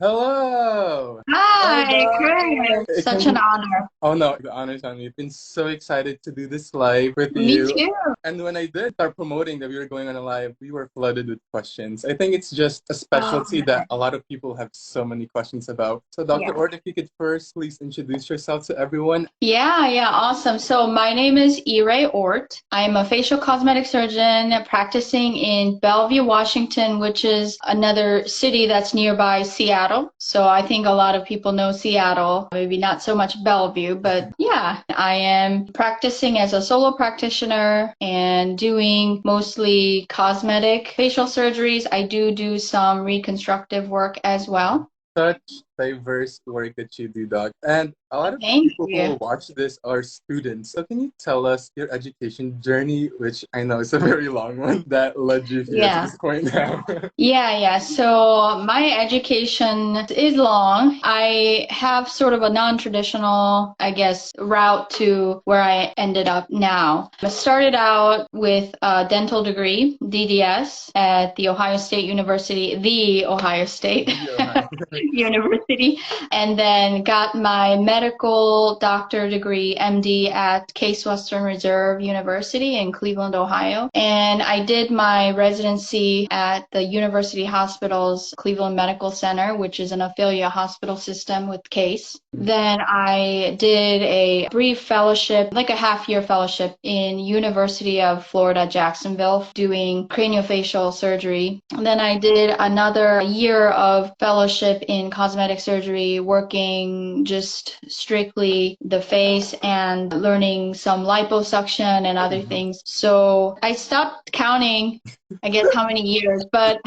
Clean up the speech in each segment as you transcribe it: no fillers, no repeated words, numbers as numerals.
Hello! Oh Hi, my! Chris. Such an honor. Oh no, the honor's on me. I've been so excited to do this live with Me you. too. And when I did start promoting that we were going on a live, we were flooded with questions. I think it's just a Oh, specialty that a lot of people have so many questions about. So, Dr. yeah. Ort, if you could first please introduce yourself to everyone. Yeah, awesome. So my name is Yirae Ort. I'm a facial cosmetic surgeon practicing in Bellevue, Washington, which is another city that's nearby Seattle. So I think a lot of people know Seattle, maybe not so much Bellevue, but yeah, I am practicing as a solo practitioner and doing mostly cosmetic facial surgeries. I do some reconstructive work as well. Such diverse work that you do, Doc. And a lot of Thank people who you. will watch this are students. So can you tell us your education journey, which I know is a very long one, that led you here to Yeah. this point now? Yeah. So my education is long. I have sort of a non-traditional, I guess, route to where I ended up now. I started out with a dental degree, DDS, at the Ohio State University, the Ohio State Yeah. University, and then got my medical doctor degree, MD, at Case Western Reserve University in Cleveland, Ohio. And I did my residency at the University Hospital's Cleveland Medical Center, which is an affiliate hospital system with Case. Then I did a brief fellowship, like a half-year fellowship in University of Florida, Jacksonville, doing craniofacial surgery. And then I did another year of fellowship in cosmetic surgery, working just strictly the face and learning some liposuction and other things. So I stopped counting, I guess, how many years, but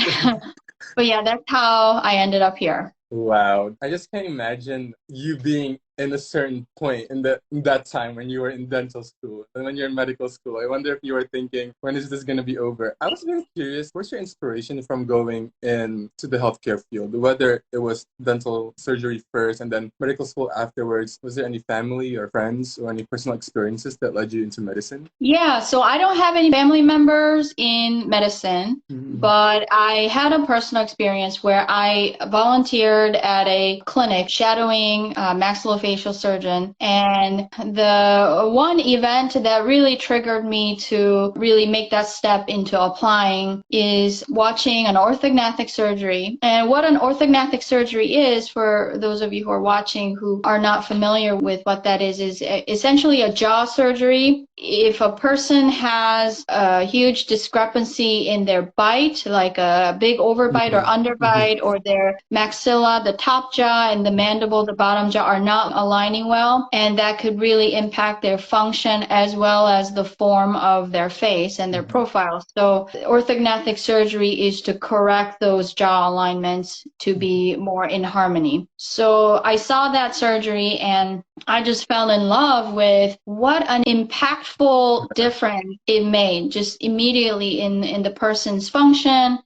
but yeah, that's how I ended up here. Wow. I just can't imagine you being in a certain point in that time when you were in dental school and when you're in medical school. I wonder if you were thinking, when is this gonna be over? I was very curious, what's your inspiration from going into the healthcare field? Whether it was dental surgery first and then medical school afterwards, was there any family or friends or any personal experiences that led you into medicine? Yeah, so I don't have any family members in medicine, but I had a personal experience where I volunteered at a clinic shadowing a maxillofacial surgeon. And the one event that really triggered me to really make that step into applying is watching an orthognathic surgery. And what an orthognathic surgery is, for those of you who are watching who are not familiar with what that is essentially a jaw surgery. If a person has a huge discrepancy in their bite, like a big overbite or underbite, or their maxilla, the top jaw, and the mandible, the bottom jaw, are not aligning well, and that could really impact their function as well as the form of their face and their profile. So orthognathic surgery is to correct those jaw alignments to be more in harmony. So I saw that surgery and I just fell in love with what an impactful difference it made just immediately in the person's function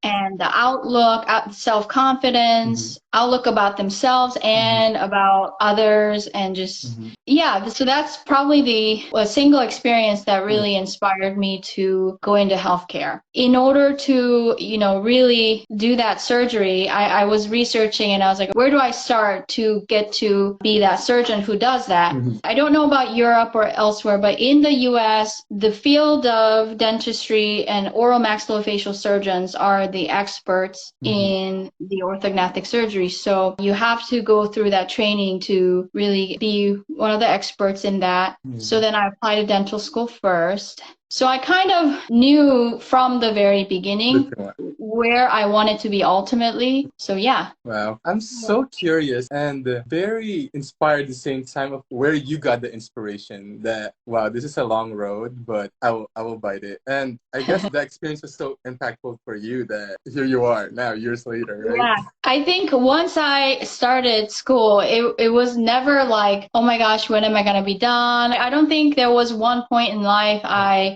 and the outlook, self-confidence, outlook about themselves and about others, and just yeah. So that's probably the a single experience that really inspired me to go into healthcare. In order to, really do that surgery, I was researching and I was like, where do I start to get to be that surgeon who does that? I don't know about Europe or elsewhere, but in the US, the field of dentistry and oral maxillofacial surgeons are the experts in the orthognathic surgery. So you have to go through that training to really be one of the experts in that. So then I applied to dental school first. So I kind of knew from the very beginning where I wanted to be ultimately. So yeah. Wow. I'm so curious and very inspired at the same time of where you got the inspiration that, wow, this is a long road, but I will bite it. And I guess that experience was so impactful for you that here you are now, years later, right? Yeah, I think once I started school, it was never like, oh my gosh, when am I going to be done? I don't think there was one point in life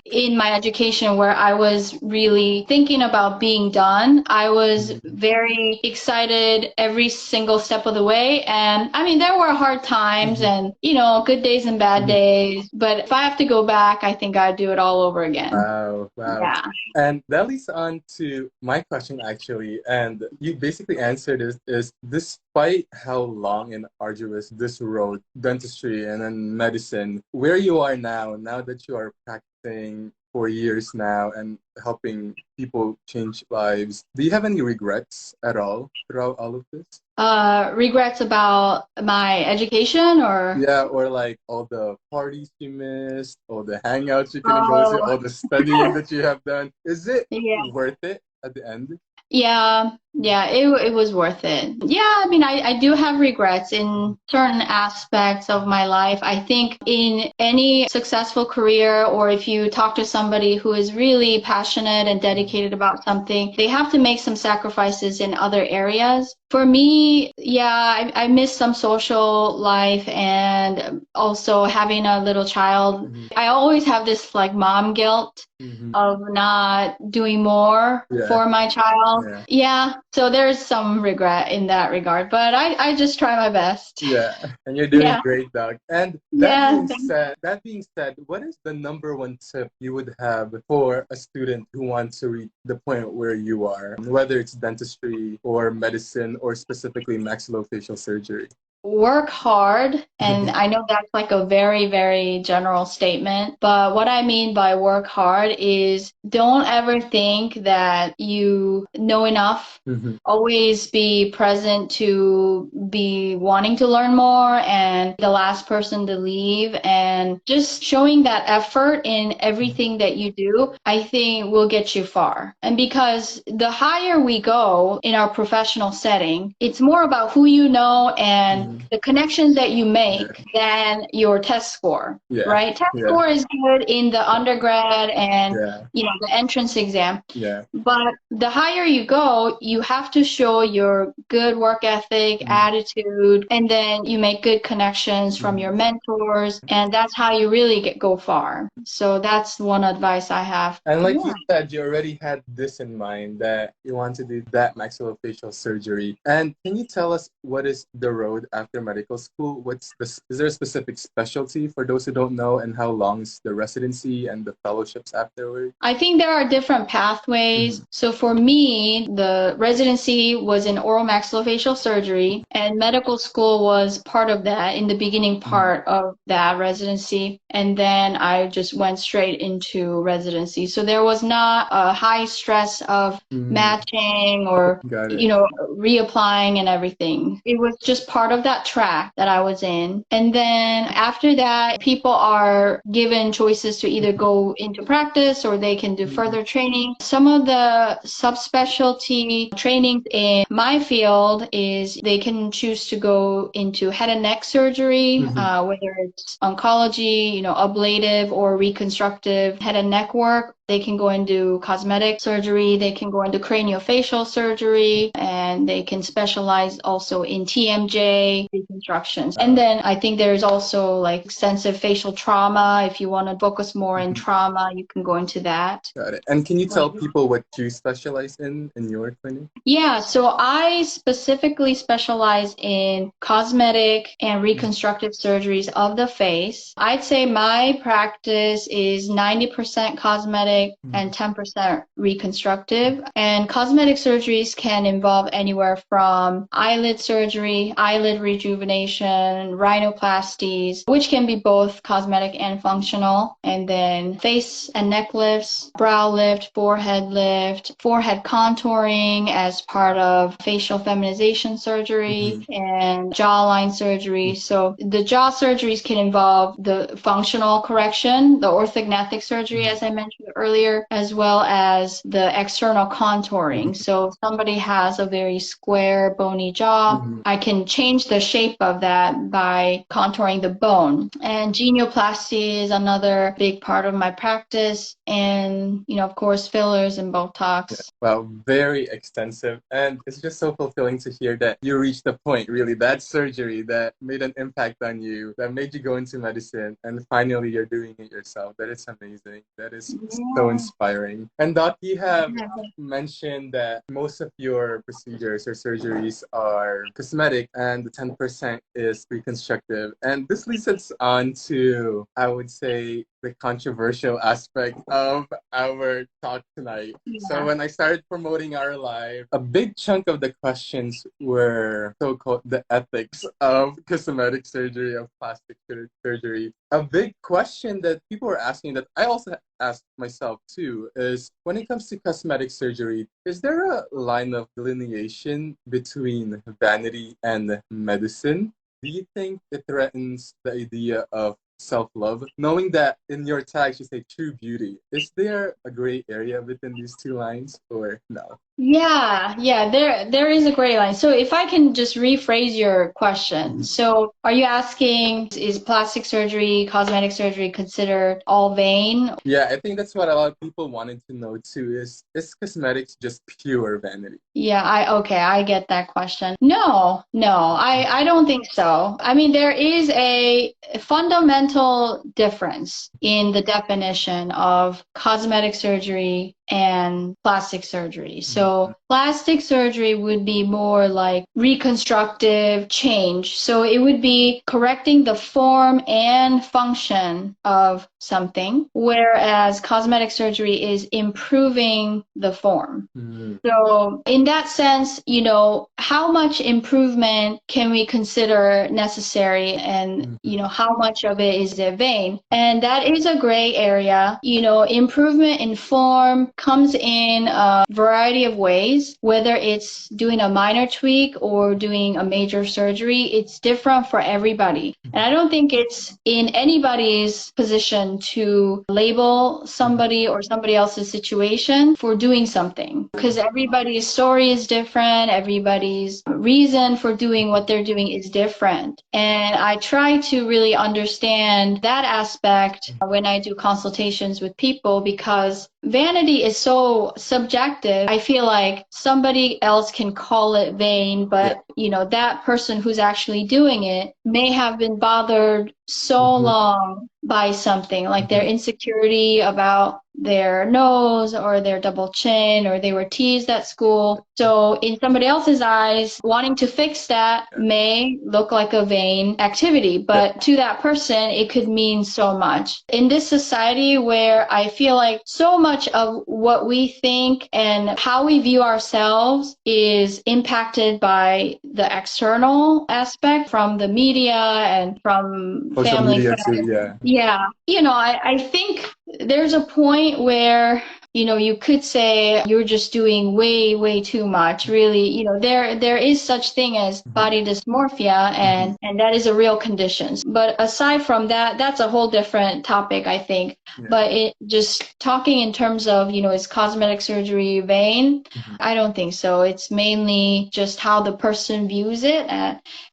in my education where I was really thinking about being done. I was very excited every single step of the way. And I mean, there were hard times and, good days and bad days. But if I have to go back, I think I'd do it all over again. Wow. Yeah. And that leads on to my question, actually. And you basically answered answer this is, despite how long and arduous this road, dentistry and then medicine, where you are now that you are practicing for years now and helping people change lives, do you have any regrets at all throughout all of this? Regrets about my education or? Yeah, or like all the parties you missed, all the hangouts you couldn't go to, Oh, all the studying that you have done. Is it yeah. worth it at the end? Yeah, it was worth it. Yeah, I mean, I do have regrets in certain aspects of my life. I think in any successful career, or if you talk to somebody who is really passionate and dedicated about something, they have to make some sacrifices in other areas. For me, yeah, I miss some social life and also having a little child. I always have this like mom guilt of not doing more Yeah, for my child. yeah. Yeah, so there's some regret in that regard, but I just try my best. Yeah, and you're doing Yeah, great, Doc. And yeah. that being said, what is the number one tip you would have for a student who wants to reach the point where you are, whether it's dentistry or medicine or specifically maxillofacial surgery? Work hard, and I know that's like a very, very general statement, but what I mean by work hard is don't ever think that you know enough. Always be present to be wanting to learn more and the last person to leave, and just showing that effort in everything that you do, I think will get you far. And because the higher we go in our professional setting, it's more about who you know and the connections that you make than your test score, right? Test score is good in the undergrad and the entrance exam. But the higher you go, you have to show your good work ethic, attitude, and then you make good connections from your mentors, and that's how you really go far. So that's one advice I have. And like you said, you already had this in mind that you want to do that maxillofacial surgery. And can you tell us what is the road after medical school? Is there a specific specialty for those who don't know, and how long is the residency and the fellowships afterward? I think there are different pathways. So for me, the residency was in oral maxillofacial surgery, and medical school was part of that in the beginning part of that residency. And then I just went straight into residency. So there was not a high stress of matching or, reapplying and everything. It was just part of that track that I was in. And then after that, people are given choices to either go into practice or they can do further training. Some of the subspecialty trainings in my field is they can choose to go into head and neck surgery, whether it's oncology, ablative or reconstructive head and neck work. They can go and do cosmetic surgery. They can go into craniofacial surgery, and they can specialize also in TMJ reconstructions. And then I think there's also like extensive facial trauma. If you want to focus more in trauma, you can go into that. Got it. And can you tell people what you specialize in your clinic? Yeah, so I specifically specialize in cosmetic and reconstructive surgeries of the face. I'd say my practice is 90% cosmetic and 10% reconstructive. And cosmetic surgeries can involve anywhere from eyelid surgery, eyelid rejuvenation, rhinoplasties, which can be both cosmetic and functional. And then face and neck lifts, brow lift, forehead contouring as part of facial feminization surgery, and jawline surgery. So the jaw surgeries can involve the functional correction, the orthognathic surgery, as I mentioned earlier, as well as the external contouring. So if somebody has a very square, bony jaw, I can change the shape of that by contouring the bone. And genioplasty is another big part of my practice. And, of course, fillers and Botox. Well, very extensive. And it's just so fulfilling to hear that you reached the point, really, that surgery that made an impact on you, that made you go into medicine, and finally you're doing it yourself. That is amazing. That is so inspiring. And Doc, you have mentioned that most of your procedures or surgeries are cosmetic and the 10% is reconstructive. And this leads us on to, I would say, the controversial aspect of our talk tonight. So Yeah. when I started promoting our live, a big chunk of the questions were so-called the ethics of cosmetic surgery, of plastic surgery. A big question that people were asking that I also asked myself too is, when it comes to cosmetic surgery, is there a line of delineation between vanity and medicine? Do you think it threatens the idea of self-love? Knowing that in your tags you say true beauty, is there a gray area within these two lines or no? Yeah, there is a gray line. So if I can just rephrase your question. So are you asking, is plastic surgery, cosmetic surgery considered all vain? Yeah, I think that's what a lot of people wanted to know too, is cosmetics just pure vanity? Yeah, I get that question. No, I don't think so. I mean, there is a fundamental difference in the definition of cosmetic surgery and plastic surgery. So plastic surgery would be more like reconstructive change. So it would be correcting the form and function of something, whereas cosmetic surgery is improving the form. So in that sense, how much improvement can we consider necessary, and, how much of it is there vain? And that is a gray area. Improvement in form comes in a variety of ways, whether it's doing a minor tweak or doing a major surgery. It's different for everybody. And I don't think it's in anybody's position to label somebody or somebody else's situation for doing something, because everybody's story is different. Everybody's reason for doing what they're doing is different. And I try to really understand that aspect when I do consultations with people, because vanity is so subjective. I feel like somebody else can call it vain, but that person who's actually doing it may have been bothered so long by something, like their insecurity about their nose or their double chin, or they were teased at school. So in somebody else's eyes, wanting to fix that may look like a vain activity, but to that person, it could mean so much. In this society where I feel like so much of what we think and how we view ourselves is impacted by the external aspect from the media and from Social family media friends. too, yeah. I think there's a point where, you could say you're just doing way too much. Really, there is such thing as body dysmorphia, and that is a real condition. But aside from that, that's a whole different topic, I think. But it just talking in terms of, is cosmetic surgery vain? I don't think so. It's mainly just how the person views it,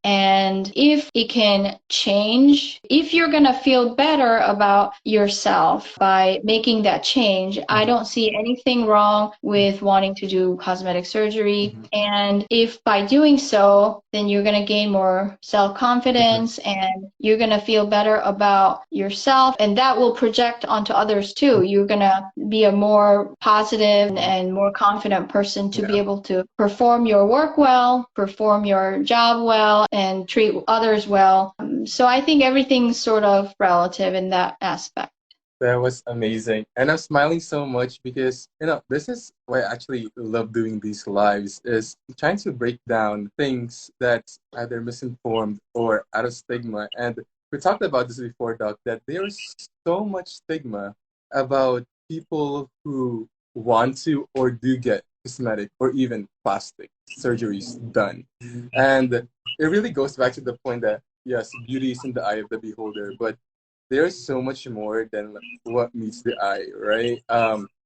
and if it can change, if you're going to feel better about yourself by making that change, I don't see anything wrong with wanting to do cosmetic surgery. And if by doing so, then you're going to gain more self-confidence and you're going to feel better about yourself, and that will project onto others too. You're going to be a more positive and more confident person to be able to perform your work well, perform your job well, and treat others well. So I think everything's sort of relative in that aspect. That was amazing. And I'm smiling so much because, this is why I actually love doing these lives, is trying to break down things that's either misinformed or out of stigma. And we talked about this before, Doc, that there's so much stigma about people who want to or do get cosmetic or even plastic surgeries done. And it really goes back to the point that, yes, beauty is in the eye of the beholder, but there's so much more than what meets the eye, right?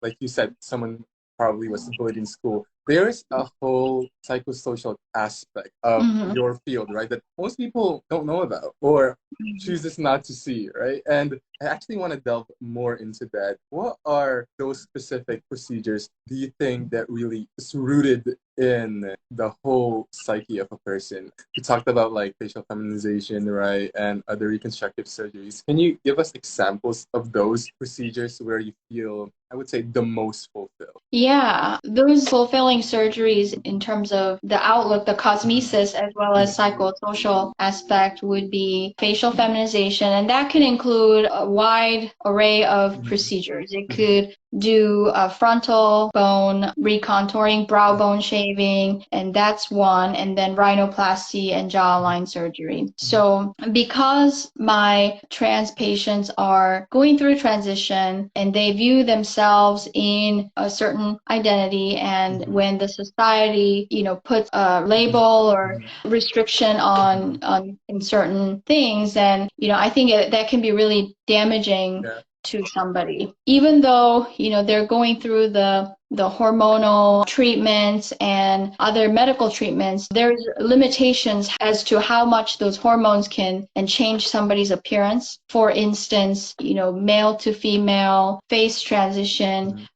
Like you said, someone probably was bullied in school. There's a whole psychosocial aspect of your field, right, that most people don't know about or chooses not to see, right? And I actually want to delve more into that. What are those specific procedures do you think that really is rooted in the whole psyche of a person? We talked about like facial feminization, right, and other reconstructive surgeries. Can you give us examples of those procedures where you feel, I would say, the most fulfilled? Yeah, those fulfilling gratifying surgeries in terms of the outlook, the cosmesis, as well as psychosocial aspect would be facial feminization. And that can include a wide array of procedures. It could do frontal bone recontouring, brow bone shaving, and that's one, and then rhinoplasty and jawline surgery. So because my trans patients are going through transition and they view themselves in a certain identity, and when the society, puts a label or restriction on in certain things, then, I think that can be really damaging to somebody, even though they're going through the hormonal treatments and other medical treatments. There's limitations as to how much those hormones can and change somebody's appearance. For instance, male to female face transition,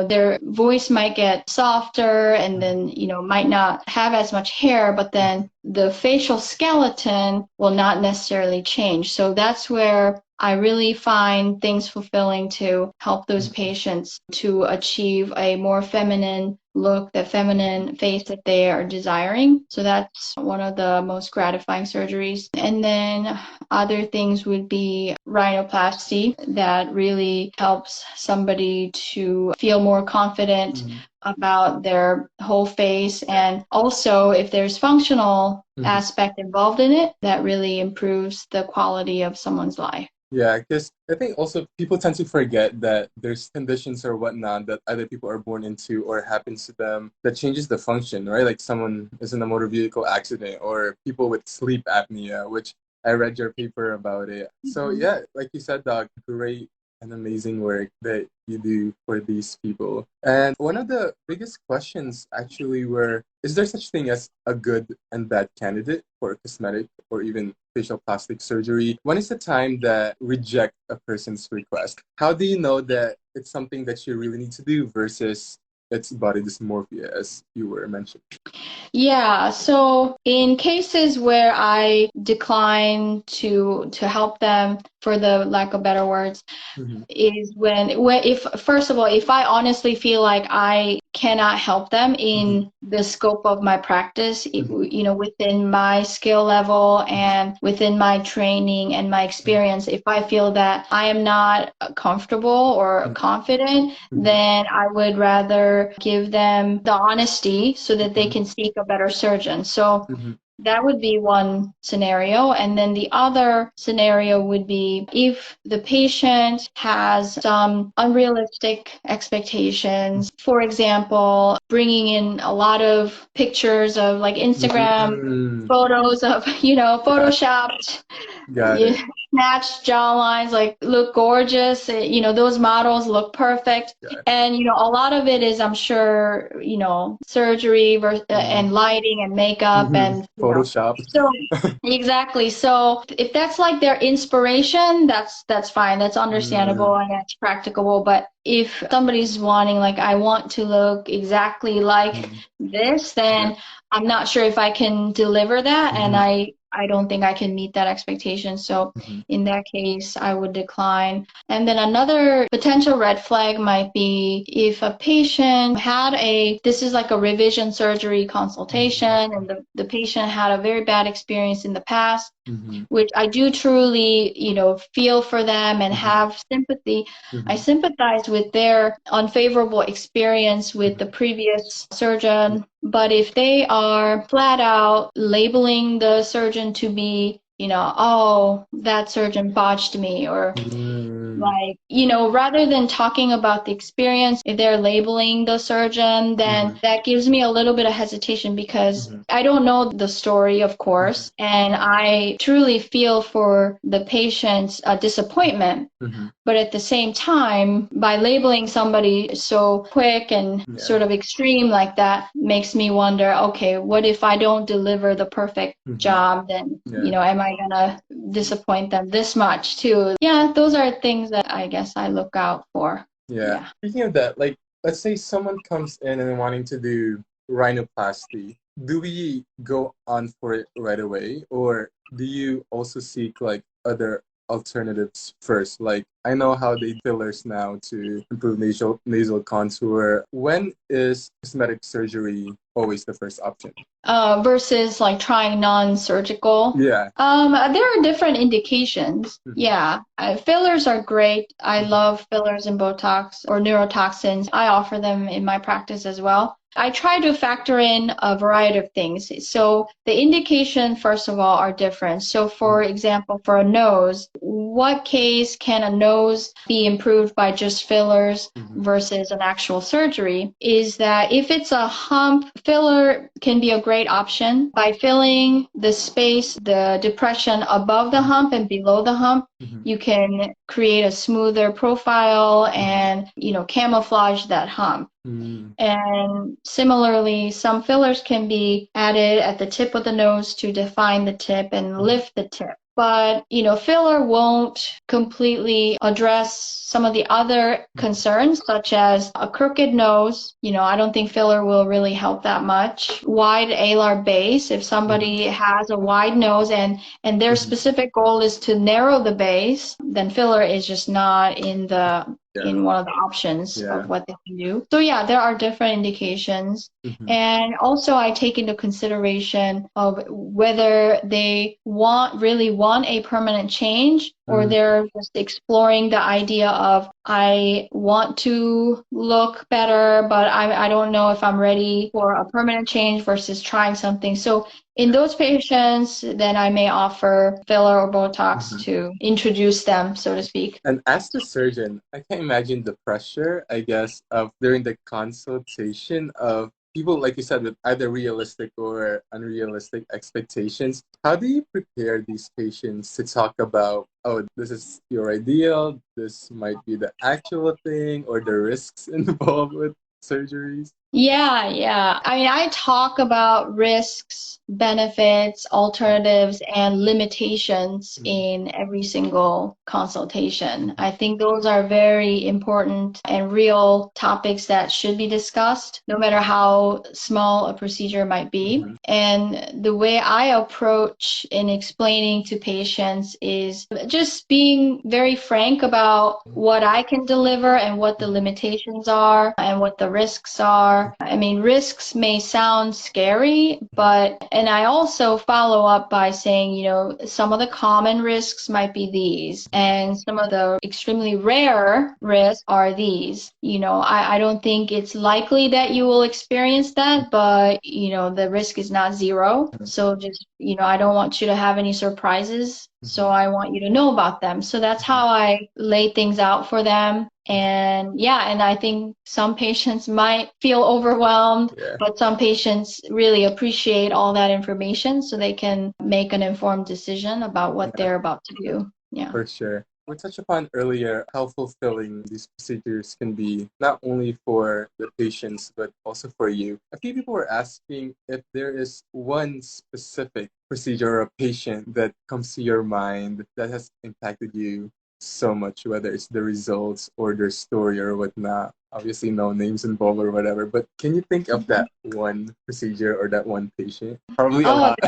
their voice might get softer and then, might not have as much hair, but then the facial skeleton will not necessarily change. So that's where I really find things fulfilling to help those patients to achieve a more feminine look, the feminine face that they are desiring. So that's one of the most gratifying surgeries. And then other things would be rhinoplasty, that really helps somebody to feel more confident about their whole face. And also, if there's functional aspect involved in it, that really improves the quality of someone's life. Yeah, because I think also people tend to forget that there's conditions or whatnot that either people are born into or happens to them that changes the function, right? Like someone is in a motor vehicle accident, or people with sleep apnea, which I read your paper about it. So yeah, like you said, Doc, great and amazing work that you do for these people. And one of the biggest questions actually were, is there such thing as a good and bad candidate for cosmetic or even facial plastic surgery? When is the time that reject a person's request? How do you know that it's something that you really need to do versus it's body dysmorphia, as you were mentioning? Yeah, so in cases where I decline to help them, for the lack of better words, is when if first of all, if I honestly feel like I cannot help them in the scope of my practice, within my skill level and within my training and my experience, if I feel that I am not comfortable or confident, then I would rather give them the honesty so that they can seek a better surgeon. So that would be one scenario. And then the other scenario would be if the patient has some unrealistic expectations. For example, bringing in a lot of pictures of like Instagram photos of, photoshopped, snatched jawlines, like look gorgeous. Those models look perfect. And, a lot of it is, I'm sure, surgery and lighting and makeup and Photoshop. So exactly. So if that's like their inspiration, that's fine. That's understandable and that's practicable. But if somebody's wanting, like, I want to look exactly like this, then I'm not sure if I can deliver that. And I don't think I can meet that expectation. So in that case, I would decline. And then another potential red flag might be if a patient this is like a revision surgery consultation, and the patient had a very bad experience in the past, which I do truly, feel for them and have sympathy. I sympathize with their unfavorable experience with the previous surgeon. But if they are flat out labeling the surgeon to be, oh, that surgeon botched me, or like, rather than talking about the experience, if they're labeling the surgeon, then that gives me a little bit of hesitation, because I don't know the story, of course, and I truly feel for the patient's disappointment. But at the same time, by labeling somebody so quick and sort of extreme like that, makes me wonder, okay, what if I don't deliver the perfect job? Then, am I going to disappoint them this much too? Yeah, those are things that I guess I look out for. Yeah. Speaking of that, like, let's say someone comes in and wanting to do rhinoplasty. Do we go on for it right away, or do you also seek like other alternatives first? Like, I know how they do fillers now to improve nasal contour. When is cosmetic surgery always the first option? Versus like trying non-surgical. Yeah. There are different indications. Yeah, fillers are great. I love fillers and Botox or neurotoxins. I offer them in my practice as well. I try to factor in a variety of things. So the indication, first of all, are different. So for example, for a nose, what case can a nose be improved by just fillers versus an actual surgery is that if it's a hump, filler can be a great option by filling the space, the depression above the hump and below the hump. You can create a smoother profile and, camouflage that hump. And similarly, some fillers can be added at the tip of the nose to define the tip and lift the tip. But, filler won't completely address some of the other concerns, such as a crooked nose. I don't think filler will really help that much. Wide alar base, if somebody has a wide nose and their specific goal is to narrow the base, then filler is just not in one of the options of what they can do. So yeah, there are different indications. And also I take into consideration of whether they really want a permanent change or they're just exploring the idea of I want to look better, but I don't know if I'm ready for a permanent change versus trying something. So in those patients, then I may offer filler or Botox to introduce them, so to speak. And as the surgeon, I can imagine the pressure, I guess, of during the consultation of people, like you said, with either realistic or unrealistic expectations. How do you prepare these patients to talk about, oh, this is your ideal, this might be the actual thing, or the risks involved with surgeries? Yeah. I mean, I talk about risks, benefits, alternatives, and limitations in every single consultation. I think those are very important and real topics that should be discussed, no matter how small a procedure might be. And the way I approach in explaining to patients is just being very frank about what I can deliver and what the limitations are and what the risks are. I mean, risks may sound scary, and I also follow up by saying, some of the common risks might be these, and some of the extremely rare risks are these. I don't think it's likely that you will experience that, but, the risk is not zero. So just, I don't want you to have any surprises. So I want you to know about them. So that's how I lay things out for them. And I think some patients might feel overwhelmed, but some patients really appreciate all that information so they can make an informed decision about what they're about to do. Yeah. For sure. We touched upon earlier how fulfilling these procedures can be, not only for the patients, but also for you. A few people were asking if there is one specific procedure or a patient that comes to your mind that has impacted you so much, whether it's the results or their story or whatnot. Obviously, no names involved or whatever, but can you think of that one procedure or that one patient? Probably a lot.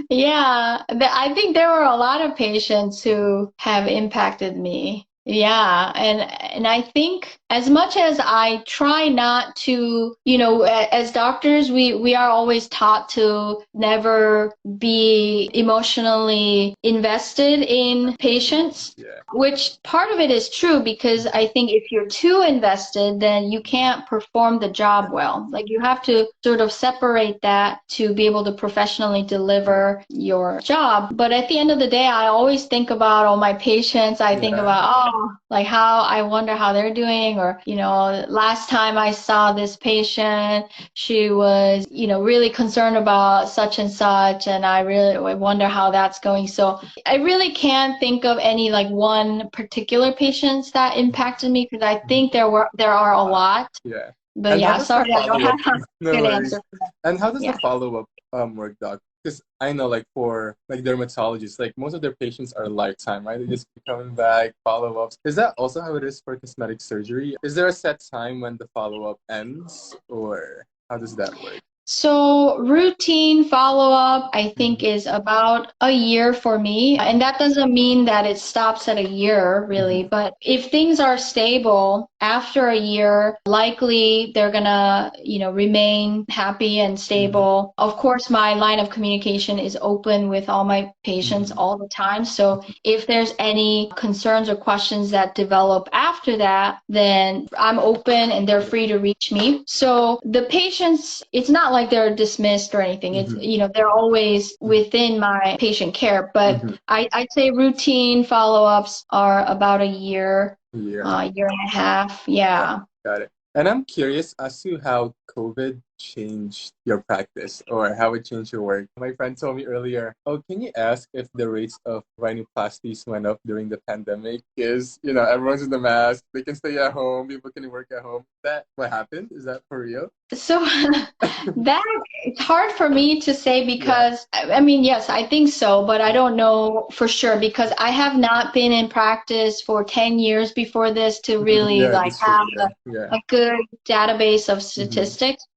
Yeah, I think there were a lot of patients who have impacted me. Yeah, and I think as much as I try not to, as doctors, we are always taught to never be emotionally invested in patients, which part of it is true because I think if you're too invested, then you can't perform the job well. Like you have to sort of separate that to be able to professionally deliver your job. But at the end of the day, I always think about all my patients. I think about, like how I wonder how they're doing, or, last time I saw this patient, she was, really concerned about such and such, and I really wonder how that's going. So I really can't think of any like one particular patients that impacted me because I think there are a lot. Yeah. But And yeah, sorry, I don't have a good answer. And how does the follow-up work, Doc? Because I know, like for like dermatologists, like most of their patients are lifetime, right? They just keep coming back, follow-ups. Is that also how it is for cosmetic surgery? Is there a set time when the follow-up ends, or how does that work? So routine follow-up, I think, is about a year for me. And that doesn't mean that it stops at a year, really. But if things are stable after a year, likely they're gonna, remain happy and stable. Of course, my line of communication is open with all my patients all the time. So if there's any concerns or questions that develop after that, then I'm open and they're free to reach me. So the patients, it's not like they're dismissed or anything. It's, they're always within my patient care. But I'd say routine follow-ups are about a year, year and a half. Yeah. Got it. And I'm curious as to how COVID changed your practice or how it changed your work. My friend told me earlier, oh, can you ask if the rates of rhinoplasties went up during the pandemic? Because, everyone's in the mask, they can stay at home, people can work at home. Is that what happened? Is that for real? So that it's hard for me to say because, I mean, yes, I think so, but I don't know for sure because I have not been in practice for 10 years before this to really have a good database of statistics.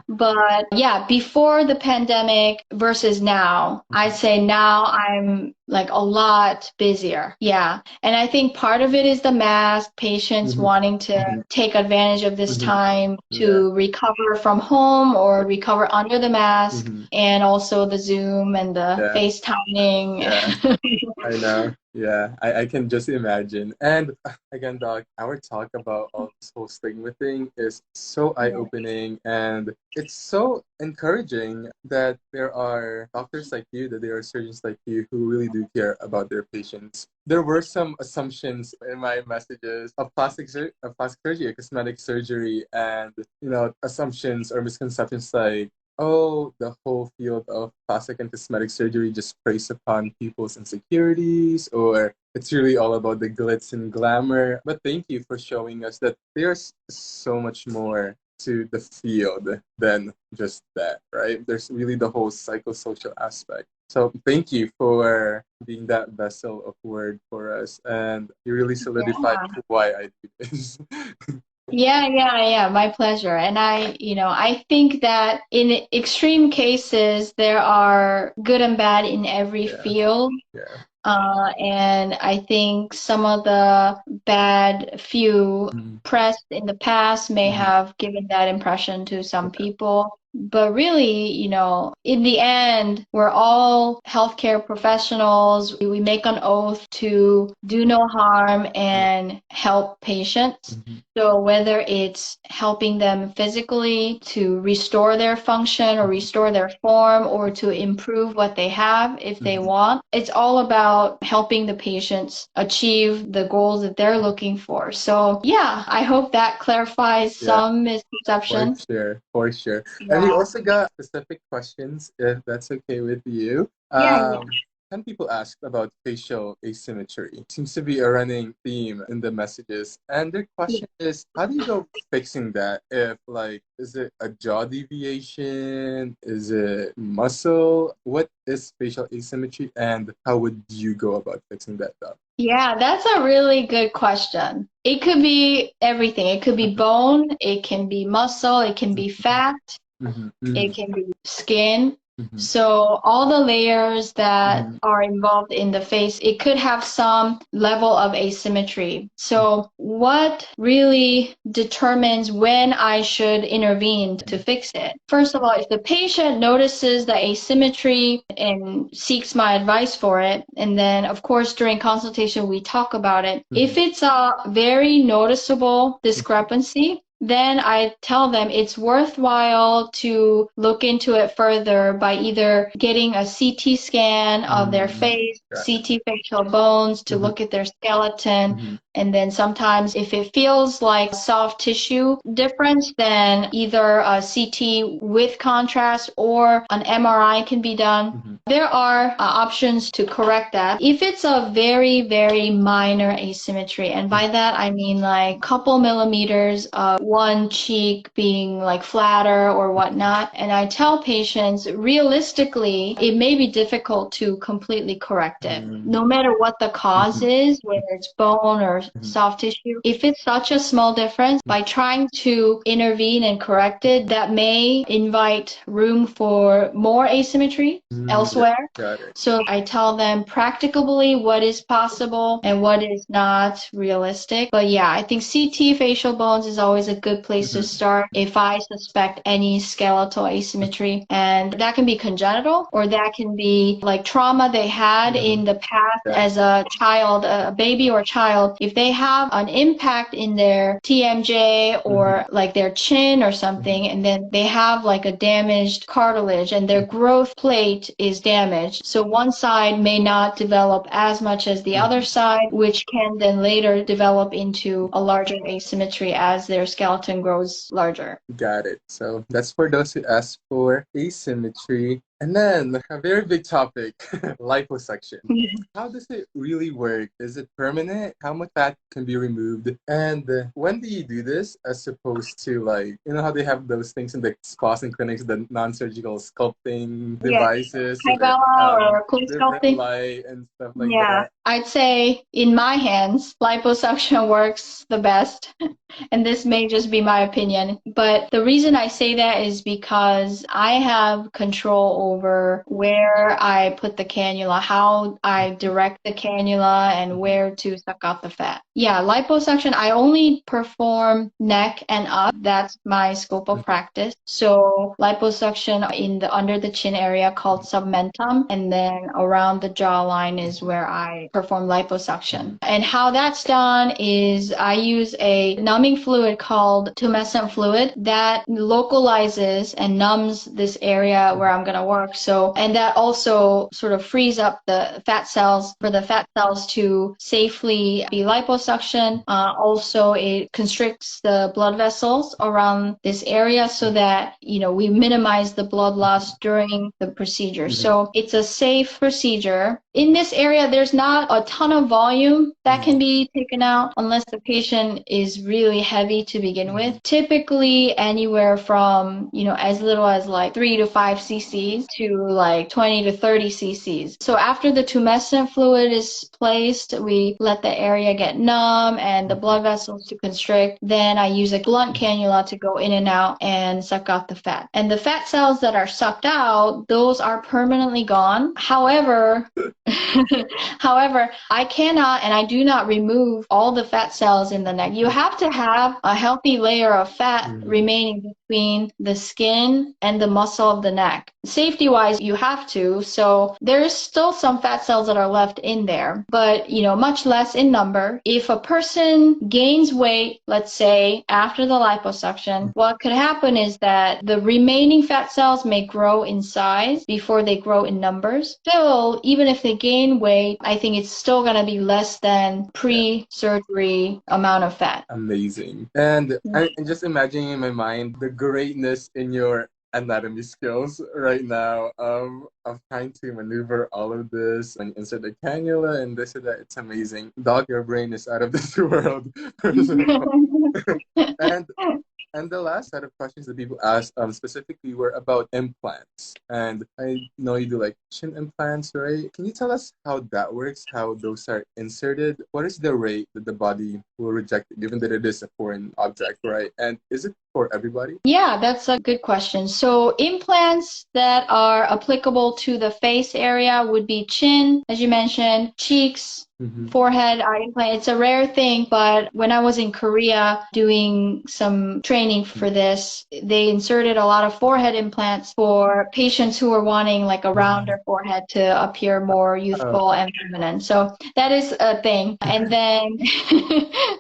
But yeah, before the pandemic versus now, I'd say now I'm like a lot busier. Yeah. And I think part of it is the mask, patients wanting to take advantage of this time to recover from home or recover under the mask, and also the Zoom and the FaceTiming. I know. Yeah, I can just imagine. And again, Doc, our talk about all this whole stigma thing is so eye-opening, and it's so encouraging that there are doctors like you, that there are surgeons like you who really do care about their patients. There were some assumptions in my messages of plastic surgery, cosmetic surgery, and assumptions or misconceptions like, oh, the whole field of plastic and cosmetic surgery just preys upon people's insecurities, or it's really all about the glitz and glamour. But thank you for showing us that there's so much more to the field than just that, right? There's really the whole psychosocial aspect. So thank you for being that vessel of word for us, and you really solidified why I do this. Yeah, my pleasure. And I think that in extreme cases, there are good and bad in every field. And I think some of the bad few press in the past may have given that impression to some people. But really, in the end, we're all healthcare professionals. We make an oath to do no harm and help patients. So whether it's helping them physically to restore their function or restore their form or to improve what they have if they want, it's all about helping the patients achieve the goals that they're looking for. So yeah, I hope that clarifies some misconceptions. For sure. And we also got specific questions, if that's okay with you. Some people ask about facial asymmetry. Seems to be a running theme in the messages. And their question is, how do you go fixing that? Is it a jaw deviation? Is it muscle? What is facial asymmetry, and how would you go about fixing that up? Yeah, that's a really good question. It could be everything. It could be bone, it can be muscle, it can be fat, it can be skin. So all the layers that are involved in the face, it could have some level of asymmetry. So what really determines when I should intervene to fix it? First of all, if the patient notices the asymmetry and seeks my advice for it, and then of course during consultation we talk about it. If it's a very noticeable discrepancy, then I tell them it's worthwhile to look into it further by either getting a CT scan of their face, CT facial bones to look at their skeleton. And then sometimes if it feels like soft tissue difference, then either a CT with contrast or an MRI can be done. There are options to correct that. If it's a very, very minor asymmetry, and by that I mean like couple millimeters of one cheek being like flatter or whatnot. And I tell patients, realistically, it may be difficult to completely correct it. No matter what the cause is, whether it's bone or soft tissue, if it's such a small difference, by trying to intervene and correct it, that may invite room for more asymmetry elsewhere. Got it. So I tell them practicably what is possible and what is not realistic. But yeah, I think CT facial bones is always a good place to start if I suspect any skeletal asymmetry. And that can be congenital, or that can be like trauma they had in the past as a child, a baby or child. If they have an impact in their TMJ or like their chin or something, and then they have like a damaged cartilage and their growth plate is damaged. So one side may not develop as much as the other side, which can then later develop into a larger asymmetry as their skeleton grows larger. Got it. So that's for those who ask for asymmetry. And then a very big topic, liposuction. How does it really work? Is it permanent? How much fat can be removed? And when do you do this as opposed to like, you know how they have those things in the spas and clinics, the non-surgical sculpting devices, or cool sculpting light and stuff like that? I'd say in my hands, liposuction works the best. And this may just be my opinion. But the reason I say that is because I have control over where I put the cannula, how I direct the cannula, and where to suck out the fat. Yeah, liposuction, I only perform neck and up. That's my scope of practice. So liposuction in the under the chin area called submentum, and then around the jawline is where I perform liposuction. And how that's done is I use a numbing fluid called tumescent fluid that localizes and numbs this area where I'm going to work. So, and that also sort of frees up the fat cells for the fat cells to safely be liposuction. Also, it constricts the blood vessels around this area so that, you know, we minimize the blood loss during the procedure. So it's a safe procedure. In this area, there's not a ton of volume that can be taken out unless the patient is really heavy to begin with. Typically anywhere from, you know, as little as like 3 to 5 cc's to like 20 to 30 cc's. So after the tumescent fluid is placed, we let the area get numb and the blood vessels to constrict. Then I use a blunt cannula to go in and out and suck out the fat. And the fat cells that are sucked out, those are permanently gone. However, I cannot and I do not remove all the fat cells in the neck. You have to have a healthy layer of fat remaining between the skin and the muscle of the neck. Safety-wise, you have to. So there's still some fat cells that are left in there, but you know, much less in number. If a person gains weight, let's say after the liposuction, what could happen is that the remaining fat cells may grow in size before they grow in numbers. Still, even if they gain weight, I think it's still going to be less than pre-surgery amount of fat. Amazing. And I'm just imagining in my mind the greatness in your anatomy skills right now of trying to maneuver all of this and insert the cannula and this and that. It's amazing. Doc, your brain is out of this world. And the last set of questions that people asked specifically were about implants. And I know you do like chin implants, right? Can you tell us how that works, how those are inserted? What is the rate that the body will reject it, given that it is a foreign object, right? And is it for everybody? Yeah, that's a good question. So implants that are applicable to the face area would be chin, as you mentioned, cheeks, forehead eye implant. It's a rare thing, but when I was in Korea doing some training for this, they inserted a lot of forehead implants for patients who were wanting like a rounder forehead to appear more youthful and feminine. So that is a thing. And then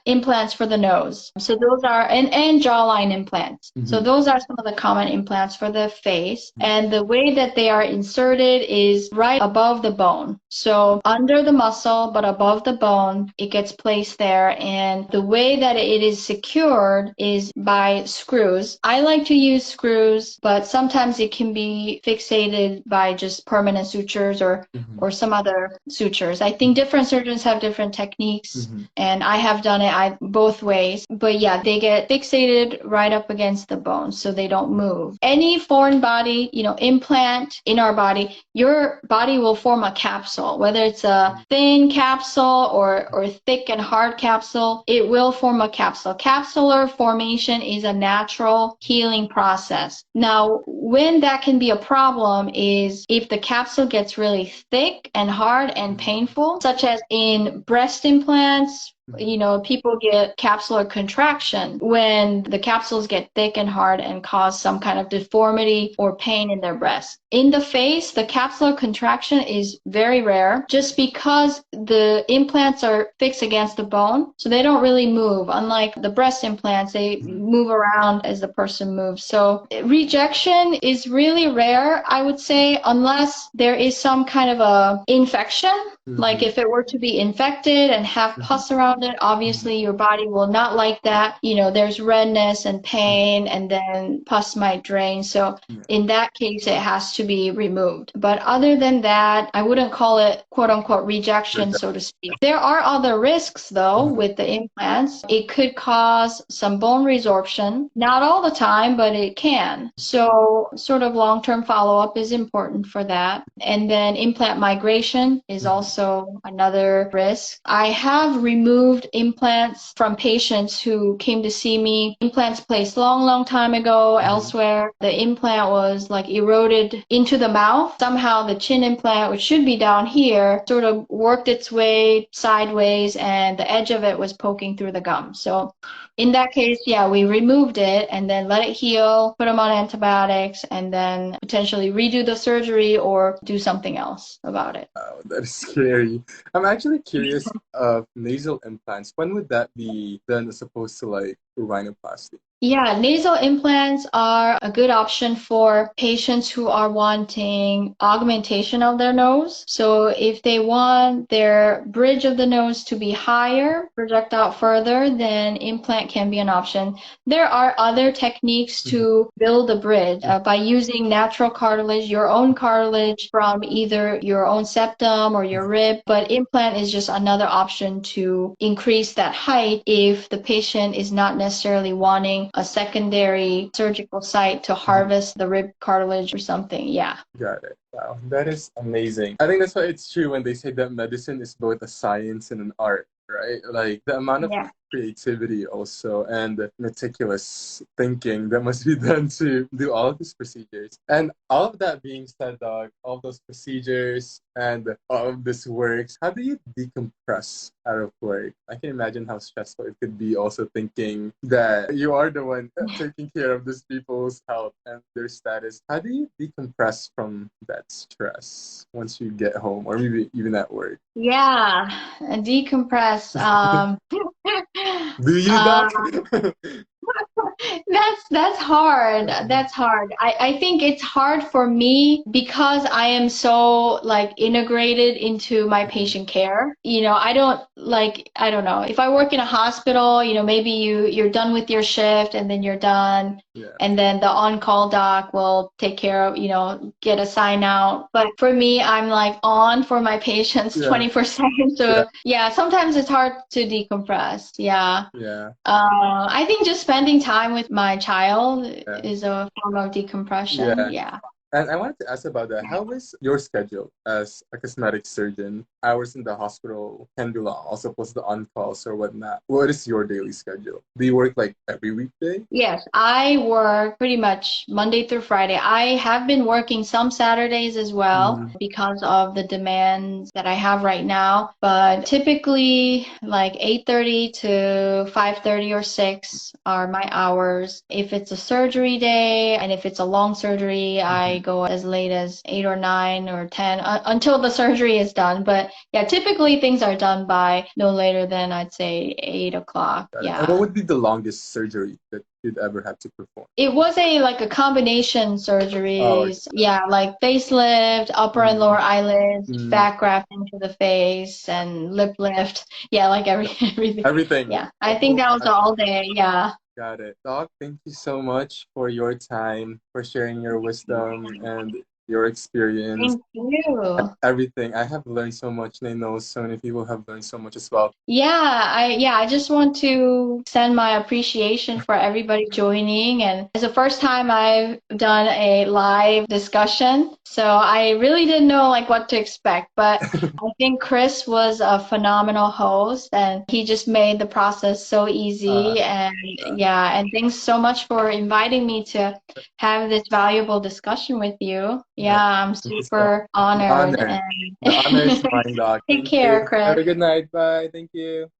implants for the nose. So those are, and jawline implants. So those are some of the common implants for the face. And the way that they are inserted is right above the bone. So under the muscle, but above the bone. It gets placed there, and the way that it is secured is by screws. I like to use screws, but sometimes it can be fixated by just permanent sutures or some other sutures. I think different surgeons have different techniques, and I have done it both ways. But yeah, they get fixated right up against the bone so they don't move. Any foreign body, implant in our body, your body will form a capsule, whether it's a thin capsule or thick and hard capsule, it will form a capsule. Capsular formation is a natural healing process. Now, when that can be a problem is if the capsule gets really thick and hard and painful, such as in breast implants. People get capsular contraction when the capsules get thick and hard and cause some kind of deformity or pain in their breast. In the face, the capsular contraction is very rare just because the implants are fixed against the bone, so they don't really move. Unlike the breast implants, they move around as the person moves. So rejection is really rare, I would say, unless there is some kind of a infection. Like if it were to be infected and have pus around it, obviously your body will not like that. There's redness and pain, and then pus might drain. So in that case, it has to be removed. But other than that, I wouldn't call it quote unquote rejection, so to speak. There are other risks though with the implants. It could cause some bone resorption, not all the time, but it can. So sort of long-term follow-up is important for that. And then implant migration is also another risk. I have removed implants from patients who came to see me. Implants placed long time ago elsewhere. The implant was like eroded into the mouth. Somehow the chin implant, which should be down here, sort of worked its way sideways and the edge of it was poking through the gum. So in that case, yeah, we removed it and then let it heal, put them on antibiotics, and then potentially redo the surgery or do something else about it. Wow, that is scary. I'm actually curious of nasal implants. When would that be done as opposed to like rhinoplasty? Yeah, nasal implants are a good option for patients who are wanting augmentation of their nose. So if they want their bridge of the nose to be higher, project out further, then implant can be an option. There are other techniques to build a bridge by using natural cartilage, your own cartilage from either your own septum or your rib, but implant is just another option to increase that height if the patient is not necessarily wanting a secondary surgical site to harvest the rib cartilage or something. Yeah. Got it. Wow, that is amazing. I think that's why it's true when they say that medicine is both a science and an art, right? Like the amount of creativity also and meticulous thinking that must be done to do all of these procedures. And all of that being said, dog, all those procedures and all of this works, how do you decompress out of work? I can imagine how stressful it could be also thinking that you are the one taking care of these people's health and their status. How do you decompress from that stress once you get home or maybe even at work? Yeah, decompress. Do you, doc? That's hard. That's hard. I think it's hard for me because I am so like integrated into my patient care. I don't know. If I work in a hospital, maybe you're done with your shift and then you're done. Yeah. And then the on-call doc will take care of, get a sign out. But for me, I'm like on for my patients 24/7. So yeah, sometimes it's hard to decompress. Yeah. Yeah. I think just spending time with my child is a form of decompression. Yeah. And I wanted to ask about that. How is your schedule as a cosmetic surgeon? Hours in the hospital can be long, also plus the on-calls or whatnot. What is your daily schedule? Do you work like every weekday? Yes, I work pretty much Monday through Friday. I have been working some Saturdays as well because of the demands that I have right now. But typically like 8:30 to 5:30 or 6 are my hours. If it's a surgery day and if it's a long surgery, I go as late as 8 or 9 or 10 until the surgery is done. But yeah, typically things are done by no later than I'd say 8 o'clock. And what Yeah. would be the longest surgery that you'd ever have to perform? It was a combination Oh, surgeries. Yeah, like facelift, upper and lower eyelids, mm, fat grafting to the face, and lip lift. Yeah, like everything. everything. Yeah, I think that was all day. Yeah. Got it. Doc, thank you so much for your time, for sharing your wisdom and your experience. Thank you. Everything. I have learned so much, and I know so many people have learned so much as well. I just want to send my appreciation for everybody joining, and it's the first time I've done a live discussion, so I really didn't know like what to expect, but I think Chris was a phenomenal host and he just made the process so easy. And yeah, and thanks so much for inviting me to have this valuable discussion with you. Yeah, I'm Thank you so super honored Honor. and The honor is mine, Doc. take Thank you. care, Have Chris. a good night. Bye. Thank you.